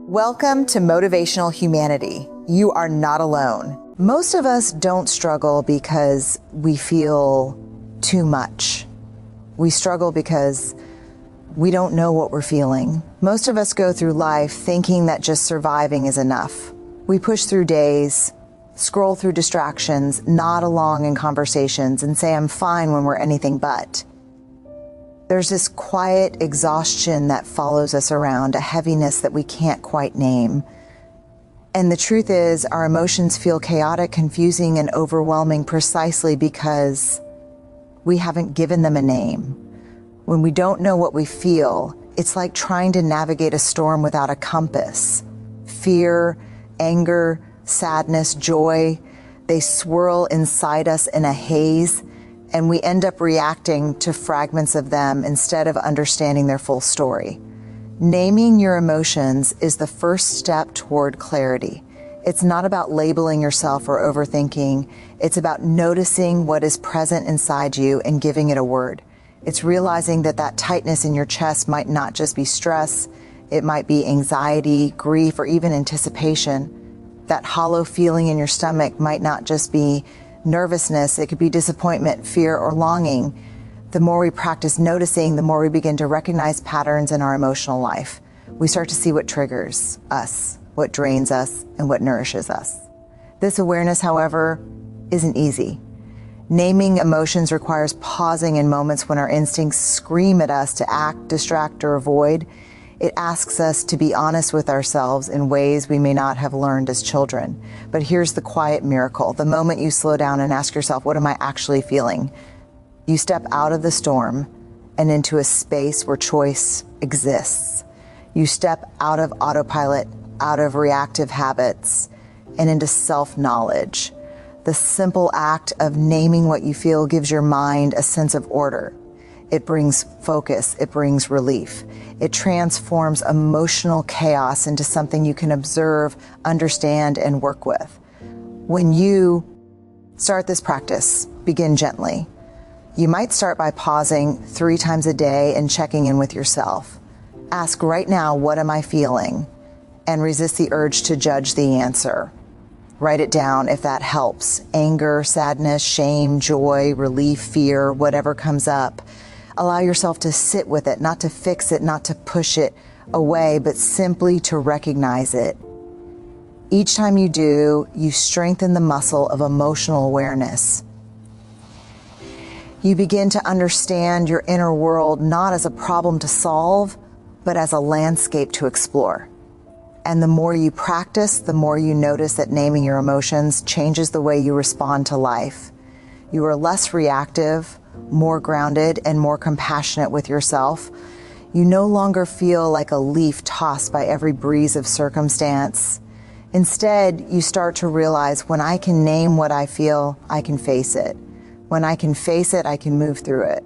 Welcome to Motivational Humanity. You are not alone. Most of us don't struggle because we feel too much. We struggle because we don't know what we're feeling. Most of us go through life thinking that just surviving is enough. We push through days, scroll through distractions, nod along in conversations, and say I'm fine when we're anything but. There's this quiet exhaustion that follows us around, a heaviness that we can't quite name. And the truth is, our emotions feel chaotic, confusing, and overwhelming precisely because we haven't given them a name. When we don't know what we feel, it's like trying to navigate a storm without a compass. Fear, anger, sadness, joy, they swirl inside us in a haze, and we end up reacting to fragments of them instead of understanding their full story. Naming your emotions is the first step toward clarity. It's not about labeling yourself or overthinking. It's about noticing what is present inside you and giving it a word. It's realizing that tightness in your chest might not just be stress. It might be anxiety, grief, or even anticipation. That hollow feeling in your stomach might not just be nervousness. It could be disappointment, fear, or longing. The more we practice noticing, the more we begin to recognize patterns in our emotional life. We start to see what triggers us, what drains us, and what nourishes us. This awareness, however, isn't easy. Naming emotions requires pausing in moments when our instincts scream at us to act, distract, or avoid. It asks us to be honest with ourselves in ways we may not have learned as children. But here's the quiet miracle. The moment you slow down and ask yourself, what am I actually feeling? You step out of the storm and into a space where choice exists. You step out of autopilot, out of reactive habits, and into self-knowledge. The simple act of naming what you feel gives your mind a sense of order. It brings focus. It brings relief. It transforms emotional chaos into something you can observe, understand, and work with. When you start this practice, begin gently. You might start by pausing 3 times a day and checking in with yourself. Ask right now, what am I feeling? And resist the urge to judge the answer. Write it down if that helps. Anger, sadness, shame, joy, relief, fear, whatever comes up. Allow yourself to sit with it, not to fix it, not to push it away, but simply to recognize it. Each time you do, you strengthen the muscle of emotional awareness. You begin to understand your inner world not as a problem to solve, but as a landscape to explore. And the more you practice, the more you notice that naming your emotions changes the way you respond to life. You are less reactive, more grounded, and more compassionate with yourself. You no longer feel like a leaf tossed by every breeze of circumstance. Instead, you start to realize when I can name what I feel, I can face it. When I can face it, I can move through it.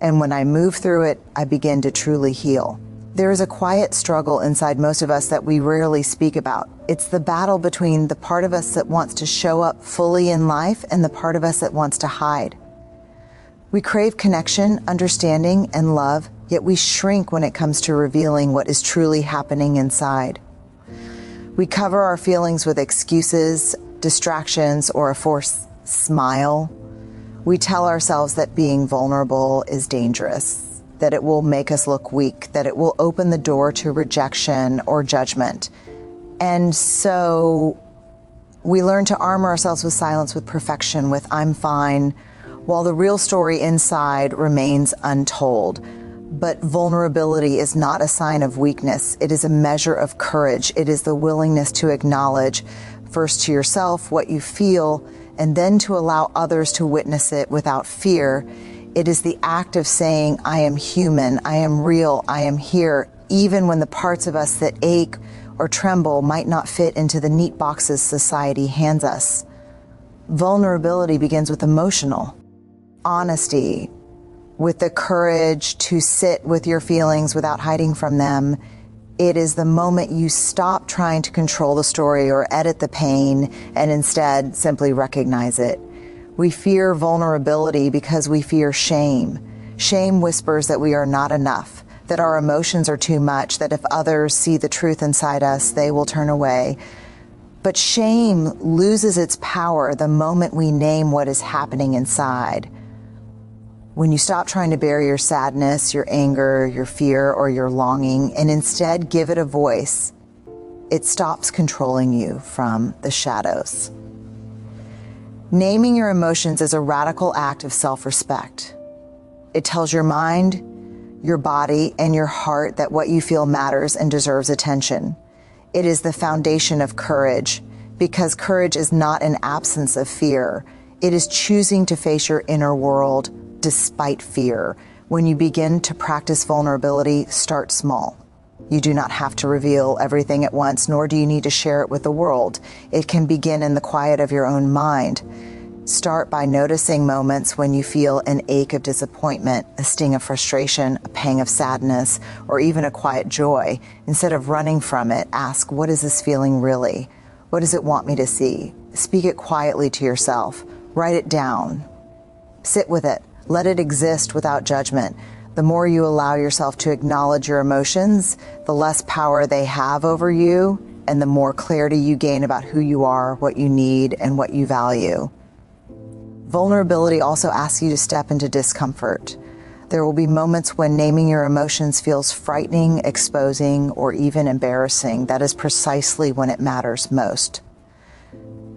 And when I move through it, I begin to truly heal. There is a quiet struggle inside most of us that we rarely speak about. It's the battle between the part of us that wants to show up fully in life and the part of us that wants to hide. We crave connection, understanding, and love, yet we shrink when it comes to revealing what is truly happening inside. We cover our feelings with excuses, distractions, or a forced smile. We tell ourselves that being vulnerable is dangerous, that it will make us look weak, that it will open the door to rejection or judgment. And so we learn to armor ourselves with silence, with perfection, with I'm fine, while the real story inside remains untold. But vulnerability is not a sign of weakness. It is a measure of courage. It is the willingness to acknowledge, first to yourself, what you feel, and then to allow others to witness it without fear. It is the act of saying, I am human, I am real, I am here, even when the parts of us that ache or tremble might not fit into the neat boxes society hands us. Vulnerability begins with emotional honesty, with the courage to sit with your feelings without hiding from them. It is the moment you stop trying to control the story or edit the pain and instead simply recognize it. We fear vulnerability because we fear shame. Shame whispers that we are not enough, that our emotions are too much, that if others see the truth inside us, they will turn away. But shame loses its power the moment we name what is happening inside. When you stop trying to bury your sadness, your anger, your fear, or your longing, and instead give it a voice, it stops controlling you from the shadows. Naming your emotions is a radical act of self-respect. It tells your mind, your body, and your heart that what you feel matters and deserves attention. It is the foundation of courage, because courage is not an absence of fear. It is choosing to face your inner world despite fear. When you begin to practice vulnerability, start small. You do not have to reveal everything at once, nor do you need to share it with the world. It can begin in the quiet of your own mind. Start by noticing moments when you feel an ache of disappointment, a sting of frustration, a pang of sadness, or even a quiet joy. Instead of running from it, ask, what is this feeling really? What does it want me to see? Speak it quietly to yourself. Write it down. Sit with it. Let it exist without judgment. The more you allow yourself to acknowledge your emotions, the less power they have over you, and the more clarity you gain about who you are, what you need, and what you value. Vulnerability also asks you to step into discomfort. There will be moments when naming your emotions feels frightening, exposing, or even embarrassing. That is precisely when it matters most.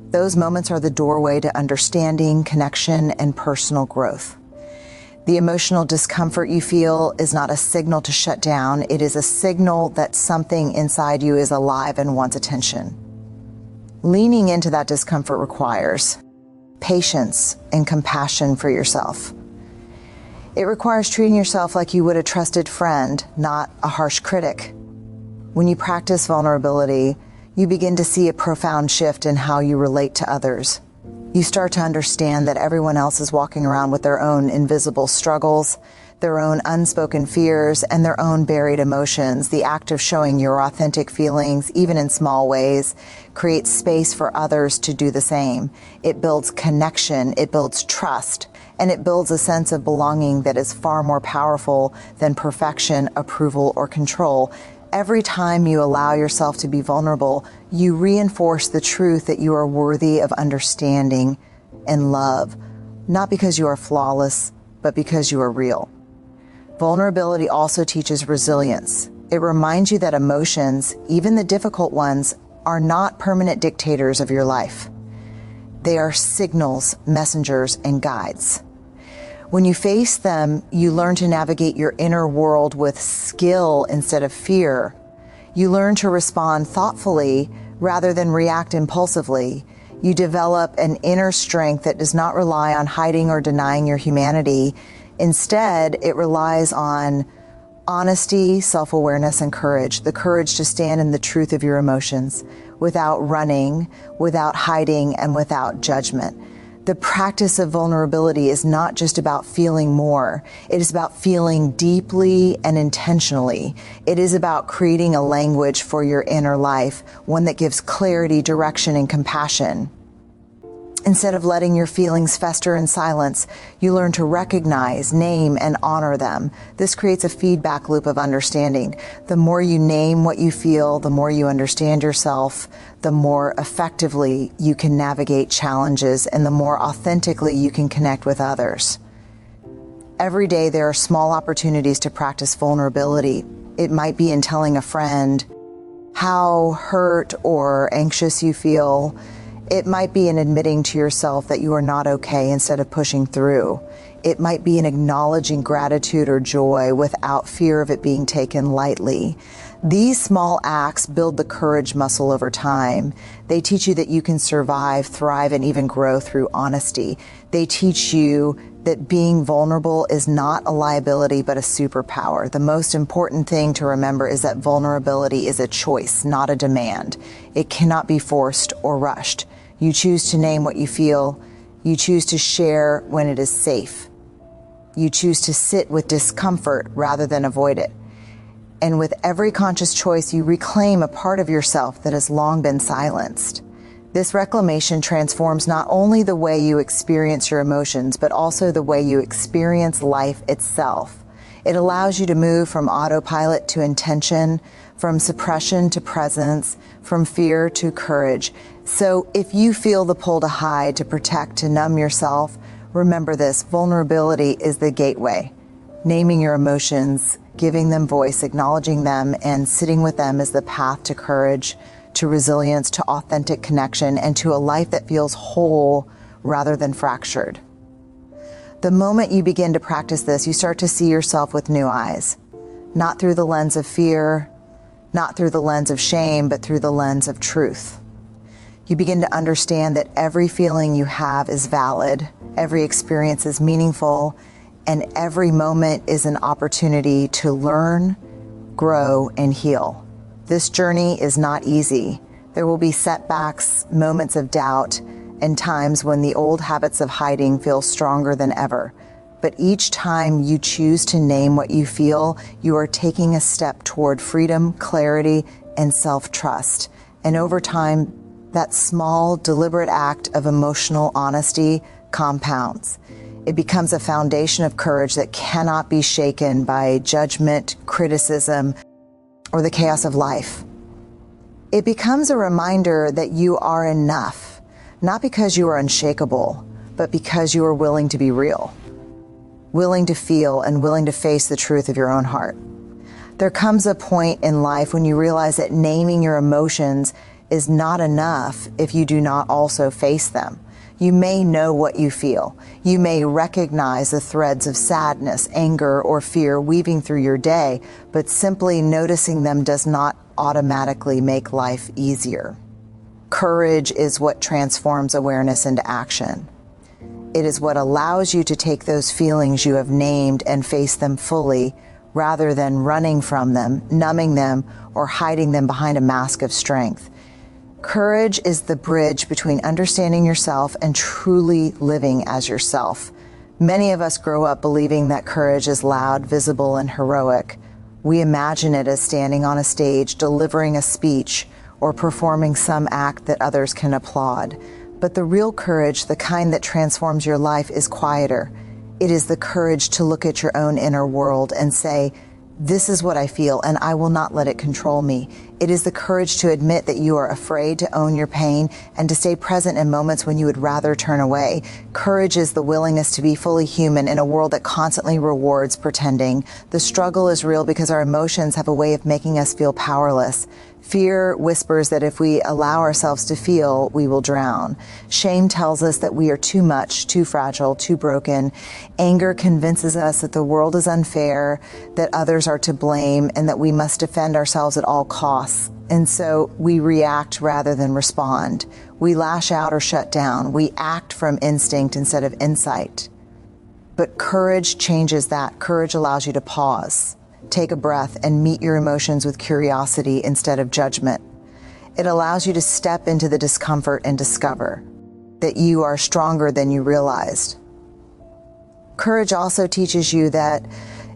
Those moments are the doorway to understanding, connection, and personal growth. The emotional discomfort you feel is not a signal to shut down. It is a signal that something inside you is alive and wants attention. Leaning into that discomfort requires patience and compassion for yourself. It requires treating yourself like you would a trusted friend, not a harsh critic. When you practice vulnerability, you begin to see a profound shift in how you relate to others. You start to understand that everyone else is walking around with their own invisible struggles, their own unspoken fears, and their own buried emotions. The act of showing your authentic feelings, even in small ways, creates space for others to do the same. It builds connection, it builds trust, and it builds a sense of belonging that is far more powerful than perfection, approval, or control. Every time you allow yourself to be vulnerable, you reinforce the truth that you are worthy of understanding and love, not because you are flawless, but because you are real. Vulnerability also teaches resilience. It reminds you that emotions, even the difficult ones, are not permanent dictators of your life. They are signals, messengers, and guides. When you face them, you learn to navigate your inner world with skill instead of fear. You learn to respond thoughtfully rather than react impulsively. You develop an inner strength that does not rely on hiding or denying your humanity. Instead, it relies on honesty, self-awareness, and courage. The courage to stand in the truth of your emotions without running, without hiding, and without judgment. The practice of vulnerability is not just about feeling more. It is about feeling deeply and intentionally. It is about creating a language for your inner life, one that gives clarity, direction, and compassion. Instead of letting your feelings fester in silence, you learn to recognize, name, and honor them. This creates a feedback loop of understanding. The more you name what you feel, the more you understand yourself, the more effectively you can navigate challenges, and the more authentically you can connect with others. Every day there are small opportunities to practice vulnerability. It might be in telling a friend how hurt or anxious you feel. It might be in admitting to yourself that you are not okay instead of pushing through. It might be in acknowledging gratitude or joy without fear of it being taken lightly. These small acts build the courage muscle over time. They teach you that you can survive, thrive, and even grow through honesty. They teach you that being vulnerable is not a liability but a superpower. The most important thing to remember is that vulnerability is a choice, not a demand. It cannot be forced or rushed. You choose to name what you feel. You choose to share when it is safe. You choose to sit with discomfort rather than avoid it. And with every conscious choice, you reclaim a part of yourself that has long been silenced. This reclamation transforms not only the way you experience your emotions, but also the way you experience life itself. It allows you to move from autopilot to intention, from suppression to presence, from fear to courage. So if you feel the pull to hide, to protect, to numb yourself, remember this: vulnerability is the gateway. Naming your emotions, giving them voice, acknowledging them, and sitting with them is the path to courage, to resilience, to authentic connection, and to a life that feels whole rather than fractured. The moment you begin to practice this, you start to see yourself with new eyes, not through the lens of fear, not through the lens of shame, but through the lens of truth. You begin to understand that every feeling you have is valid, every experience is meaningful, and every moment is an opportunity to learn, grow, and heal. This journey is not easy. There will be setbacks, moments of doubt, and times when the old habits of hiding feel stronger than ever. But each time you choose to name what you feel, you are taking a step toward freedom, clarity, and self-trust. And over time, that small, deliberate act of emotional honesty compounds. It becomes a foundation of courage that cannot be shaken by judgment, criticism, or the chaos of life. It becomes a reminder that you are enough, not because you are unshakable, but because you are willing to be real, willing to feel, and willing to face the truth of your own heart. There comes a point in life when you realize that naming your emotions is not enough if you do not also face them. You may know what you feel. You may recognize the threads of sadness, anger, or fear weaving through your day, but simply noticing them does not automatically make life easier. Courage is what transforms awareness into action. It is what allows you to take those feelings you have named and face them fully, rather than running from them, numbing them, or hiding them behind a mask of strength. Courage is the bridge between understanding yourself and truly living as yourself. Many of us grow up believing that courage is loud, visible, and heroic. We imagine it as standing on a stage, delivering a speech, or performing some act that others can applaud. But the real courage, the kind that transforms your life, is quieter. It is the courage to look at your own inner world and say, "This is what I feel, and I will not let it control me." It is the courage to admit that you are afraid, to own your pain, and to stay present in moments when you would rather turn away. Courage is the willingness to be fully human in a world that constantly rewards pretending. The struggle is real because our emotions have a way of making us feel powerless. Fear whispers that if we allow ourselves to feel, we will drown. Shame tells us that we are too much, too fragile, too broken. Anger convinces us that the world is unfair, that others are to blame, and that we must defend ourselves at all costs. And so we react rather than respond. We lash out or shut down. We act from instinct instead of insight. But courage changes that. Courage allows you to pause, take a breath, and meet your emotions with curiosity instead of judgment. It allows you to step into the discomfort and discover that you are stronger than you realized. Courage also teaches you that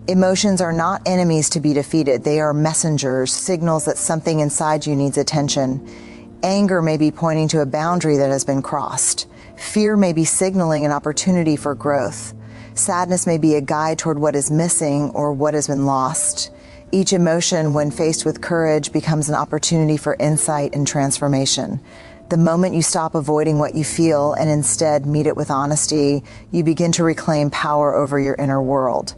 emotions are not enemies to be defeated. They are messengers, signals that something inside you needs attention. Anger may be pointing to a boundary that has been crossed. Fear may be signaling an opportunity for growth. Sadness may be a guide toward what is missing or what has been lost. Each emotion, when faced with courage, becomes an opportunity for insight and transformation. The moment you stop avoiding what you feel and instead meet it with honesty, you begin to reclaim power over your inner world.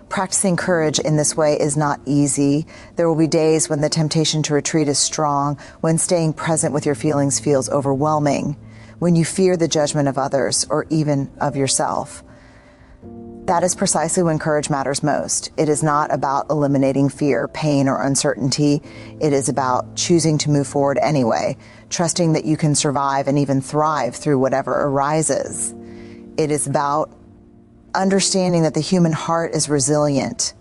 Practicing courage in this way is not easy. There will be days when the temptation to retreat is strong, when staying present with your feelings feels overwhelming, when you fear the judgment of others or even of yourself. That is precisely when courage matters most. It is not about eliminating fear, pain, or uncertainty. It is about choosing to move forward anyway, trusting that you can survive and even thrive through whatever arises. It is about understanding that the human heart is resilient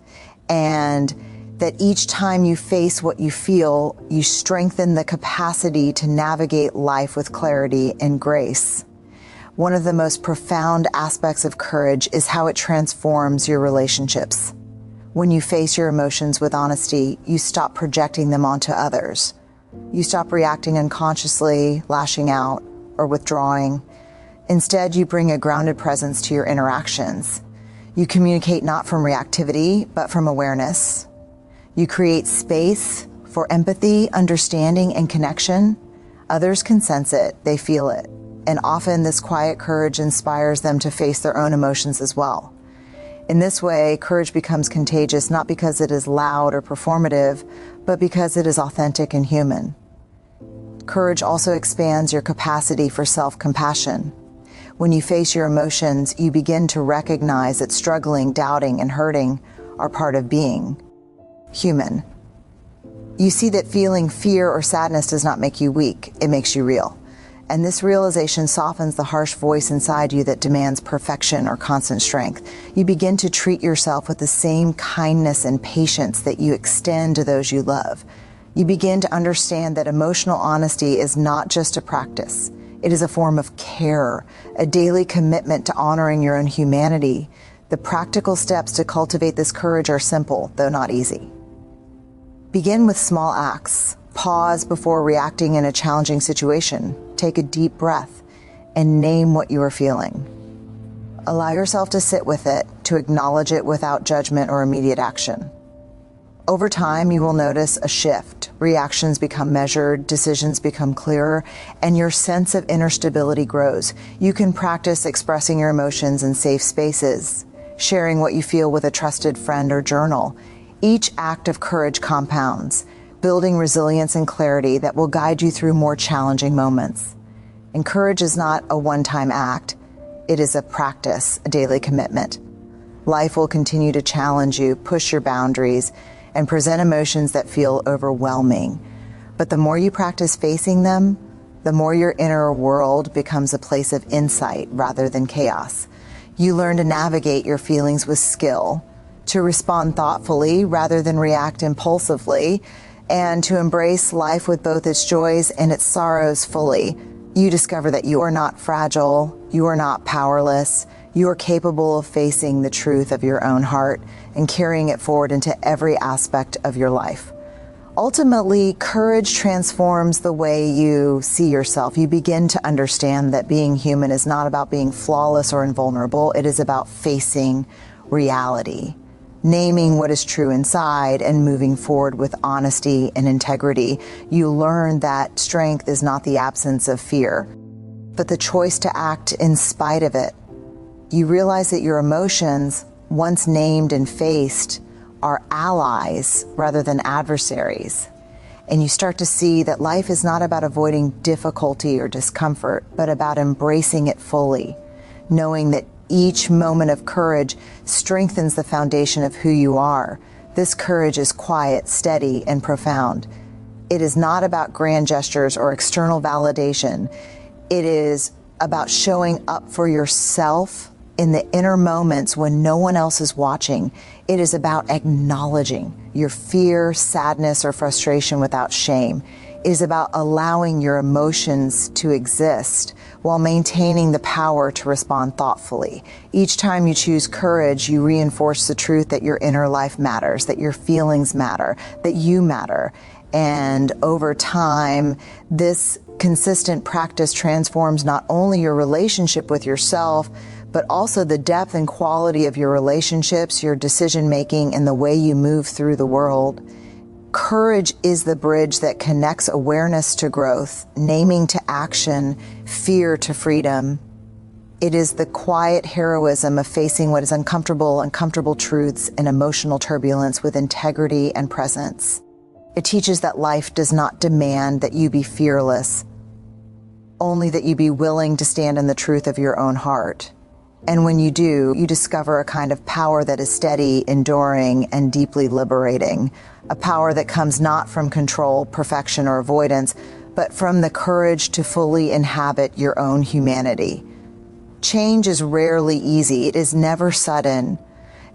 and that each time you face what you feel, you strengthen the capacity to navigate life with clarity and grace. One of the most profound aspects of courage is how it transforms your relationships. When you face your emotions with honesty, you stop projecting them onto others. You stop reacting unconsciously, lashing out, or withdrawing. Instead, you bring a grounded presence to your interactions. You communicate not from reactivity, but from awareness. You create space for empathy, understanding, and connection. Others can sense it, they feel it, and often this quiet courage inspires them to face their own emotions as well. In this way, courage becomes contagious not because it is loud or performative, but because it is authentic and human. Courage also expands your capacity for self-compassion. When you face your emotions, you begin to recognize that struggling, doubting, and hurting are part of being human. You see that feeling fear or sadness does not make you weak, it makes you real. And this realization softens the harsh voice inside you that demands perfection or constant strength. You begin to treat yourself with the same kindness and patience that you extend to those you love. You begin to understand that emotional honesty is not just a practice. It is a form of care, a daily commitment to honoring your own humanity. The practical steps to cultivate this courage are simple, though not easy. Begin with small acts. Pause before reacting in a challenging situation. Take a deep breath and name what you are feeling. Allow yourself to sit with it, to acknowledge it without judgment or immediate action. Over time, you will notice a shift. Reactions become measured, decisions become clearer, and your sense of inner stability grows. You can practice expressing your emotions in safe spaces, sharing what you feel with a trusted friend or journal. Each act of courage compounds, building resilience and clarity that will guide you through more challenging moments. And courage is not a one-time act. It is a practice, a daily commitment. Life will continue to challenge you, push your boundaries, and present emotions that feel overwhelming. But the more you practice facing them, the more your inner world becomes a place of insight rather than chaos. You learn to navigate your feelings with skill, to respond thoughtfully rather than react impulsively, and to embrace life with both its joys and its sorrows fully. You discover that you are not fragile, you are not powerless, you are capable of facing the truth of your own heart and carrying it forward into every aspect of your life. Ultimately, courage transforms the way you see yourself. You begin to understand that being human is not about being flawless or invulnerable. It is about facing reality, naming what is true inside, and moving forward with honesty and integrity. You learn that strength is not the absence of fear, but the choice to act in spite of it. You realize that your emotions, once named and faced, are allies rather than adversaries. And you start to see that life is not about avoiding difficulty or discomfort, but about embracing it fully, knowing that each moment of courage strengthens the foundation of who you are. This courage is quiet, steady, and profound. It is not about grand gestures or external validation. It is about showing up for yourself in the inner moments when no one else is watching. It is about acknowledging your fear, sadness, or frustration without shame. It is about allowing your emotions to exist while maintaining the power to respond thoughtfully. Each time you choose courage, you reinforce the truth that your inner life matters, that your feelings matter, that you matter. And over time, this consistent practice transforms not only your relationship with yourself, but also the depth and quality of your relationships, your decision-making, and the way you move through the world. Courage is the bridge that connects awareness to growth, naming to action, fear to freedom. It is the quiet heroism of facing what is uncomfortable truths and emotional turbulence with integrity and presence. It teaches that life does not demand that you be fearless, only that you be willing to stand in the truth of your own heart. And when you do, you discover a kind of power that is steady, enduring, and deeply liberating. A power that comes not from control, perfection, or avoidance, but from the courage to fully inhabit your own humanity. Change is rarely easy. It is never sudden.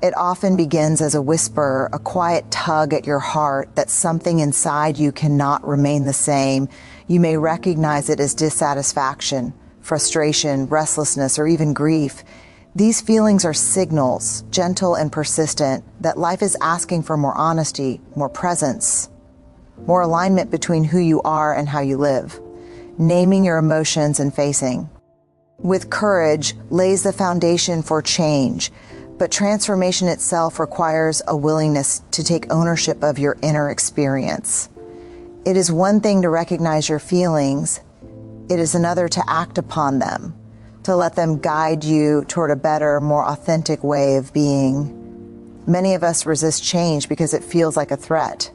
It often begins as a whisper, a quiet tug at your heart that something inside you cannot remain the same. You may recognize it as dissatisfaction, frustration, restlessness, or even grief. These feelings are signals, gentle and persistent, that life is asking for more honesty, more presence, more alignment between who you are and how you live. Naming your emotions and facing with courage lays the foundation for change. But transformation itself requires a willingness to take ownership of your inner experience. It is one thing to recognize your feelings. It is another to act upon them, to let them guide you toward a better, more authentic way of being. Many of us resist change because it feels like a threat.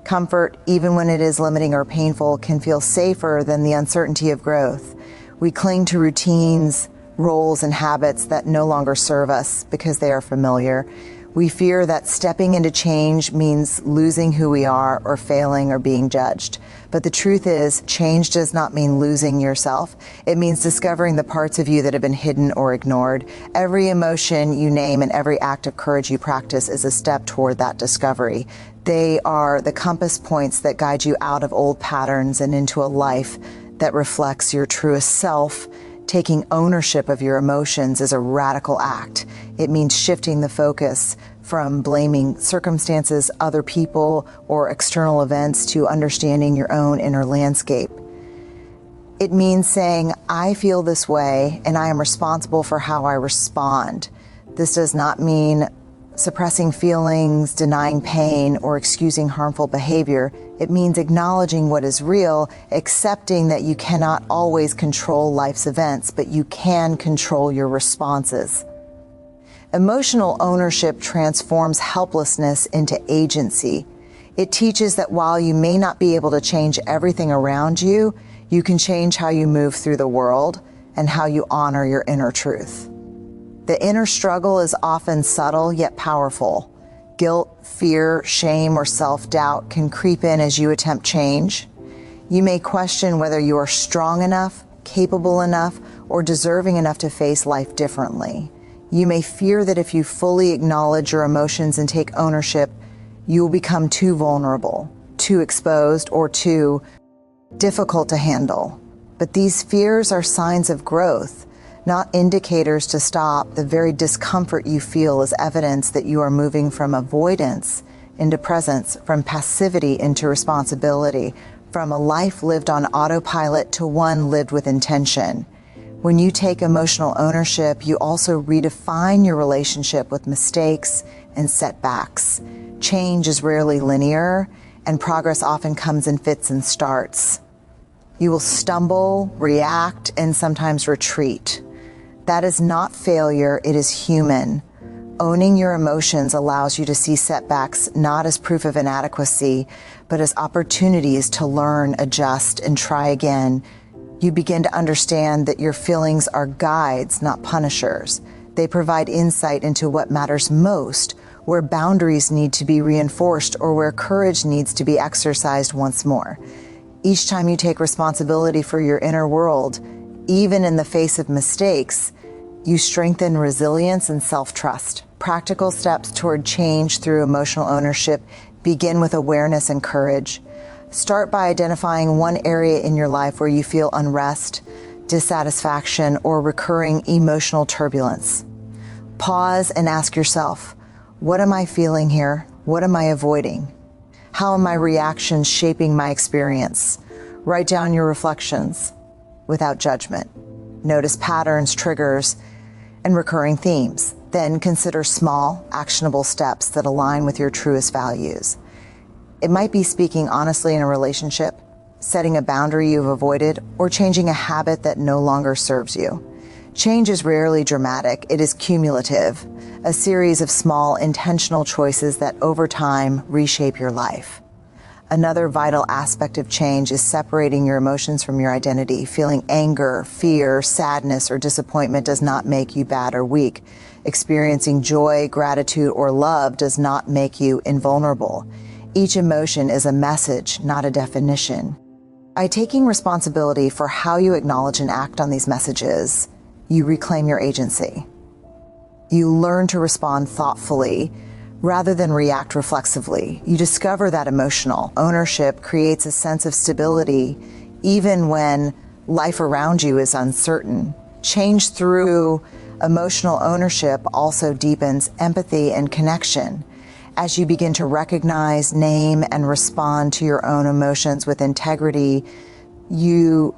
Comfort, even when it is limiting or painful, can feel safer than the uncertainty of growth. We cling to routines, roles, and habits that no longer serve us because they are familiar. We fear that stepping into change means losing who we are or failing or being judged. But the truth is, change does not mean losing yourself. It means discovering the parts of you that have been hidden or ignored. Every emotion you name and every act of courage you practice is a step toward that discovery. They are the compass points that guide you out of old patterns and into a life that reflects your truest self. Taking ownership of your emotions is a radical act. It means shifting the focus from blaming circumstances, other people, or external events to understanding your own inner landscape. It means saying, I feel this way and I am responsible for how I respond. This does not mean suppressing feelings, denying pain, or excusing harmful behavior. It means acknowledging what is real, accepting that you cannot always control life's events, but you can control your responses. Emotional ownership transforms helplessness into agency. It teaches that while you may not be able to change everything around you, you can change how you move through the world and how you honor your inner truth. The inner struggle is often subtle yet powerful. Guilt, fear, shame, or self-doubt can creep in as you attempt change. You may question whether you are strong enough, capable enough, or deserving enough to face life differently. You may fear that if you fully acknowledge your emotions and take ownership, you will become too vulnerable, too exposed, or too difficult to handle. But these fears are signs of growth, not indicators to stop. The very discomfort you feel is evidence that you are moving from avoidance into presence, from passivity into responsibility, from a life lived on autopilot to one lived with intention. When you take emotional ownership, you also redefine your relationship with mistakes and setbacks. Change is rarely linear, and progress often comes in fits and starts. You will stumble, react, and sometimes retreat. That is not failure, it is human. Owning your emotions allows you to see setbacks not as proof of inadequacy, but as opportunities to learn, adjust, and try again. You begin to understand that your feelings are guides, not punishers. They provide insight into what matters most, where boundaries need to be reinforced, or where courage needs to be exercised once more. Each time you take responsibility for your inner world, even in the face of mistakes, you strengthen resilience and self-trust. Practical steps toward change through emotional ownership begin with awareness and courage. Start by identifying one area in your life where you feel unrest, dissatisfaction, or recurring emotional turbulence. Pause and ask yourself, what am I feeling here? What am I avoiding? How are my reactions shaping my experience? Write down your reflections without judgment. Notice patterns, triggers, and recurring themes. Then consider small, actionable steps that align with your truest values. It might be speaking honestly in a relationship, setting a boundary you've avoided, or changing a habit that no longer serves you. Change is rarely dramatic. It is cumulative, a series of small, intentional choices that over time reshape your life. Another vital aspect of change is separating your emotions from your identity. Feeling anger, fear, sadness, or disappointment does not make you bad or weak. Experiencing joy, gratitude, or love does not make you invulnerable. Each emotion is a message, not a definition. By taking responsibility for how you acknowledge and act on these messages, you reclaim your agency. You learn to respond thoughtfully rather than react reflexively. You discover that emotional ownership creates a sense of stability even when life around you is uncertain. Change through emotional ownership also deepens empathy and connection. As you begin to recognize, name, and respond to your own emotions with integrity, you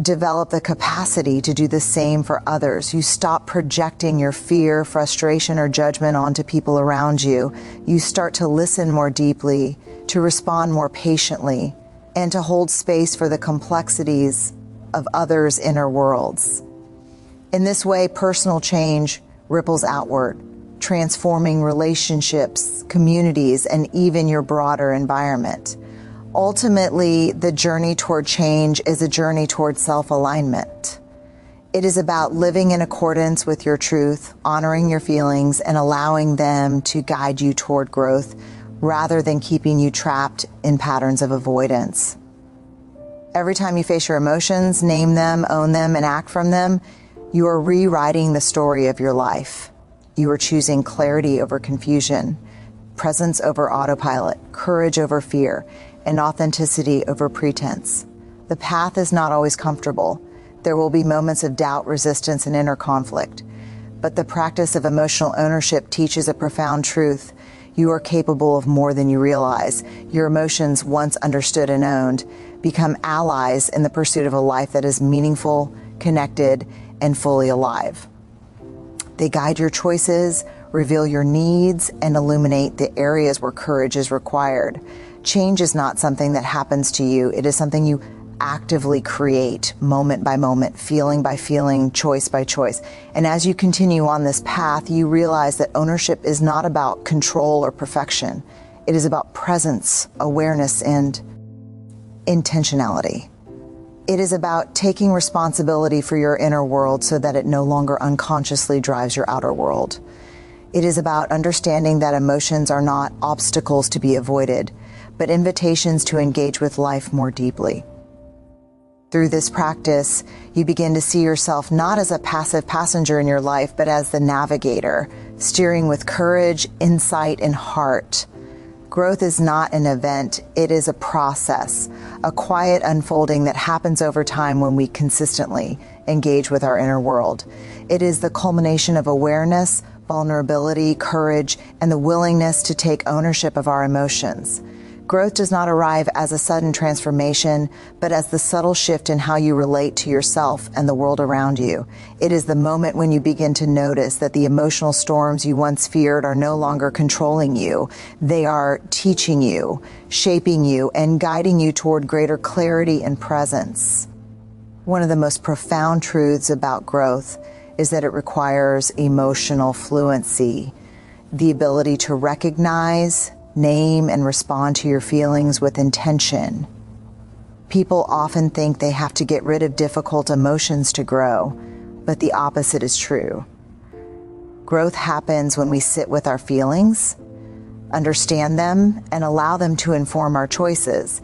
develop the capacity to do the same for others. You stop projecting your fear, frustration, or judgment onto people around you. You start to listen more deeply, to respond more patiently, and to hold space for the complexities of others' inner worlds. In this way, personal change ripples outward, transforming relationships, communities, and even your broader environment. Ultimately, the journey toward change is a journey toward self-alignment. It is about living in accordance with your truth, honoring your feelings, and allowing them to guide you toward growth rather than keeping you trapped in patterns of avoidance. Every time you face your emotions, name them, own them, and act from them, you are rewriting the story of your life. You are choosing clarity over confusion, presence over autopilot, courage over fear, and authenticity over pretense. The path is not always comfortable. There will be moments of doubt, resistance, and inner conflict. But the practice of emotional ownership teaches a profound truth. You are capable of more than you realize. Your emotions, once understood and owned, become allies in the pursuit of a life that is meaningful, connected, and fully alive. They guide your choices, reveal your needs, and illuminate the areas where courage is required. Change is not something that happens to you. It is something you actively create, moment by moment, feeling by feeling, choice by choice. And as you continue on this path, you realize that ownership is not about control or perfection. It is about presence, awareness, and intentionality. It is about taking responsibility for your inner world so that it no longer unconsciously drives your outer world. It is about understanding that emotions are not obstacles to be avoided, but invitations to engage with life more deeply. Through this practice, you begin to see yourself not as a passive passenger in your life, but as the navigator, steering with courage, insight, and heart. Growth is not an event, it is a process, a quiet unfolding that happens over time when we consistently engage with our inner world. It is the culmination of awareness, vulnerability, courage, and the willingness to take ownership of our emotions. Growth does not arrive as a sudden transformation, but as the subtle shift in how you relate to yourself and the world around you. It is the moment when you begin to notice that the emotional storms you once feared are no longer controlling you. They are teaching you, shaping you, and guiding you toward greater clarity and presence. One of the most profound truths about growth is that it requires emotional fluency, the ability to recognize, name, and respond to your feelings with intention. People often think they have to get rid of difficult emotions to grow, but the opposite is true. Growth happens when we sit with our feelings, understand them, and allow them to inform our choices.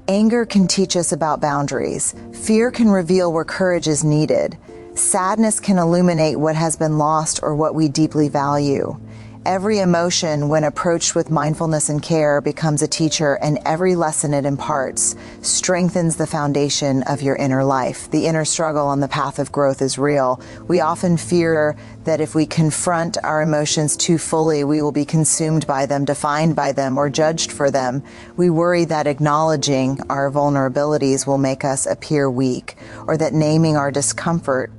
Anger can teach us about boundaries. Fear can reveal where courage is needed. Sadness can illuminate what has been lost or what we deeply value. Every emotion, when approached with mindfulness and care, becomes a teacher, and every lesson it imparts strengthens the foundation of your inner life. The inner struggle on the path of growth is real. We often fear that if we confront our emotions too fully, we will be consumed by them, defined by them, or judged for them. We worry that acknowledging our vulnerabilities will make us appear weak, or that naming our discomfort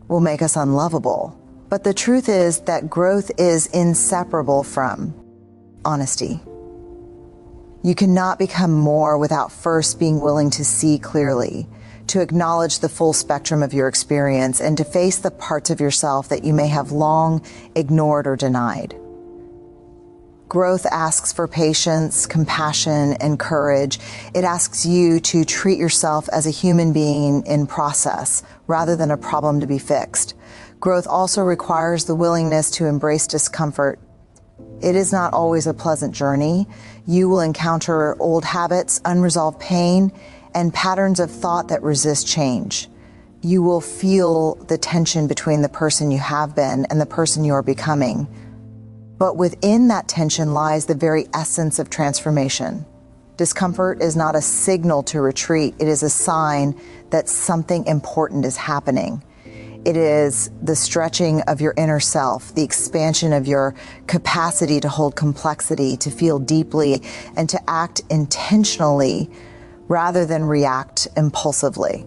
will make us unlovable. But the truth is that growth is inseparable from honesty. You cannot become more without first being willing to see clearly, to acknowledge the full spectrum of your experience, and to face the parts of yourself that you may have long ignored or denied. Growth asks for patience, compassion, and courage. It asks you to treat yourself as a human being in process, rather than a problem to be fixed. Growth also requires the willingness to embrace discomfort. It is not always a pleasant journey. You will encounter old habits, unresolved pain, and patterns of thought that resist change. You will feel the tension between the person you have been and the person you are becoming. But within that tension lies the very essence of transformation. Discomfort is not a signal to retreat. It is a sign that something important is happening. It is the stretching of your inner self, the expansion of your capacity to hold complexity, to feel deeply, and to act intentionally rather than react impulsively.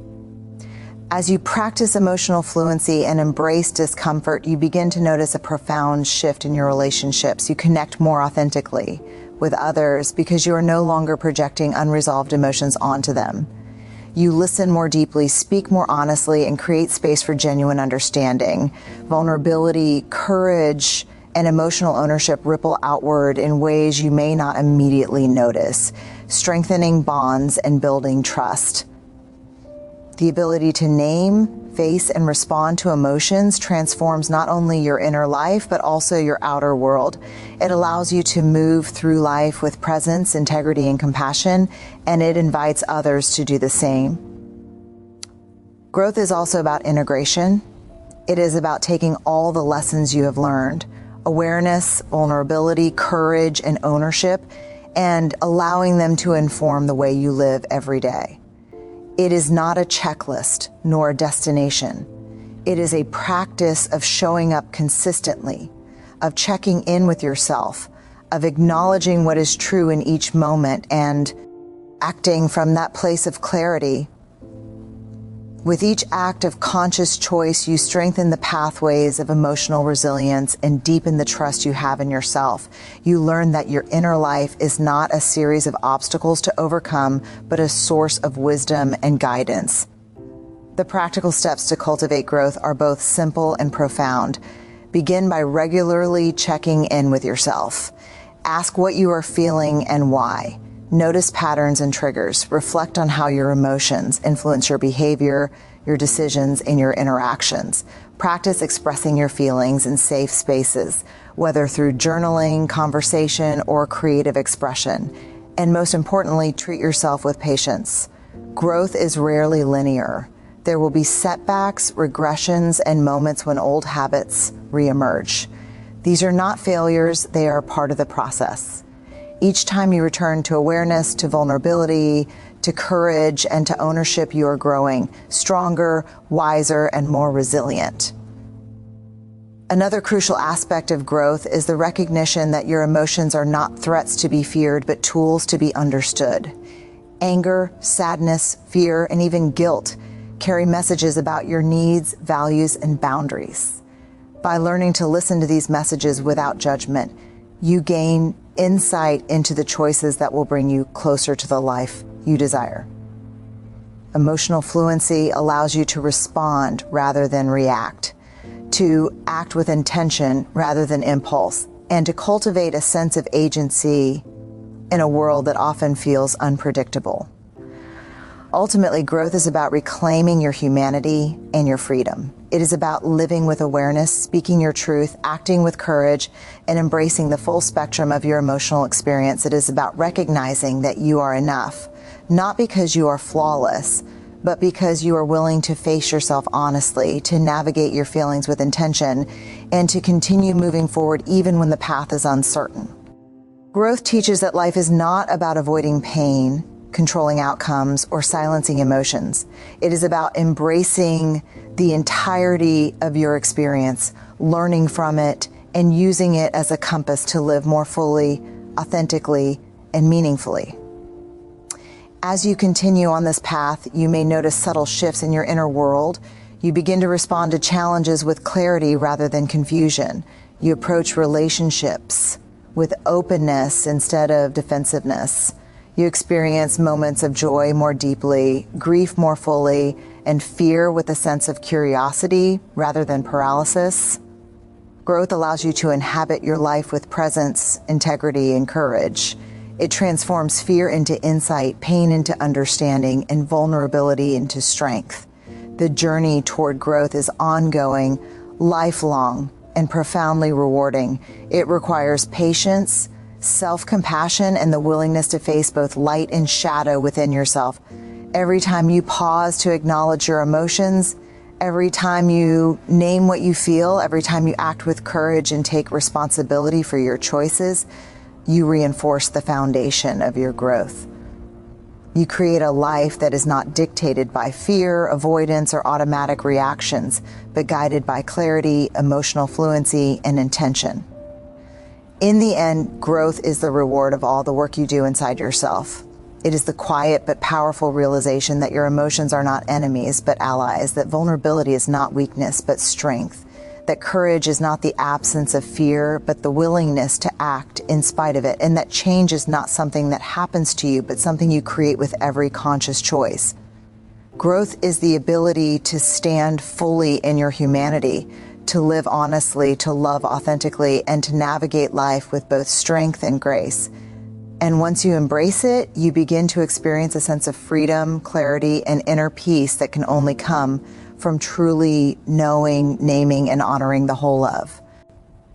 As you practice emotional fluency and embrace discomfort, you begin to notice a profound shift in your relationships. You connect more authentically with others because you are no longer projecting unresolved emotions onto them. You listen more deeply, speak more honestly, and create space for genuine understanding. Vulnerability, courage, and emotional ownership ripple outward in ways you may not immediately notice, strengthening bonds and building trust. The ability to name, face, and respond to emotions transforms not only your inner life, but also your outer world. It allows you to move through life with presence, integrity, and compassion, and it invites others to do the same. Growth is also about integration. It is about taking all the lessons you have learned, awareness, vulnerability, courage, and ownership, and allowing them to inform the way you live every day. It is not a checklist nor a destination. It is a practice of showing up consistently, of checking in with yourself, of acknowledging what is true in each moment and acting from that place of clarity. With each act of conscious choice, you strengthen the pathways of emotional resilience and deepen the trust you have in yourself. You learn that your inner life is not a series of obstacles to overcome, but a source of wisdom and guidance. The practical steps to cultivate growth are both simple and profound. Begin by regularly checking in with yourself. Ask what you are feeling and why. Notice patterns and triggers. Reflect on how your emotions influence your behavior, your decisions, and your interactions. Practice expressing your feelings in safe spaces, whether through journaling, conversation, or creative expression. And most importantly, treat yourself with patience. Growth is rarely linear. There will be setbacks, regressions, and moments when old habits reemerge. These are not failures, they are part of the process. Each time you return to awareness, to vulnerability, to courage, and to ownership, you are growing stronger, wiser, and more resilient. Another crucial aspect of growth is the recognition that your emotions are not threats to be feared, but tools to be understood. Anger, sadness, fear, and even guilt carry messages about your needs, values, and boundaries. By learning to listen to these messages without judgment, you gain insight into the choices that will bring you closer to the life you desire. Emotional fluency allows you to respond rather than react, to act with intention rather than impulse, and to cultivate a sense of agency in a world that often feels unpredictable. Ultimately, growth is about reclaiming your humanity and your freedom. It is about living with awareness, speaking your truth, acting with courage, and embracing the full spectrum of your emotional experience. It is about recognizing that you are enough, not because you are flawless, but because you are willing to face yourself honestly, to navigate your feelings with intention, and to continue moving forward even when the path is uncertain. Growth teaches that life is not about avoiding pain, controlling outcomes, or silencing emotions. It is about embracing the entirety of your experience, learning from it, and using it as a compass to live more fully, authentically, and meaningfully. As you continue on this path, you may notice subtle shifts in your inner world. You begin to respond to challenges with clarity rather than confusion. You approach relationships with openness instead of defensiveness. You experience moments of joy more deeply, grief more fully, and fear with a sense of curiosity rather than paralysis. Growth allows you to inhabit your life with presence, integrity, and courage. It transforms fear into insight, pain into understanding, and vulnerability into strength. The journey toward growth is ongoing, lifelong, and profoundly rewarding. It requires patience, self-compassion, and the willingness to face both light and shadow within yourself. Every time you pause to acknowledge your emotions, every time you name what you feel, every time you act with courage and take responsibility for your choices, you reinforce the foundation of your growth. You create a life that is not dictated by fear, avoidance, or automatic reactions, but guided by clarity, emotional fluency, and intention. In the end, growth is the reward of all the work you do inside yourself. It is the quiet but powerful realization that your emotions are not enemies but allies, that vulnerability is not weakness but strength, that courage is not the absence of fear but the willingness to act in spite of it, and that change is not something that happens to you but something you create with every conscious choice. Growth is the ability to stand fully in your humanity, to live honestly, to love authentically, and to navigate life with both strength and grace. And once you embrace it, you begin to experience a sense of freedom, clarity, and inner peace that can only come from truly knowing, naming, and honoring the whole of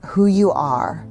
who you are.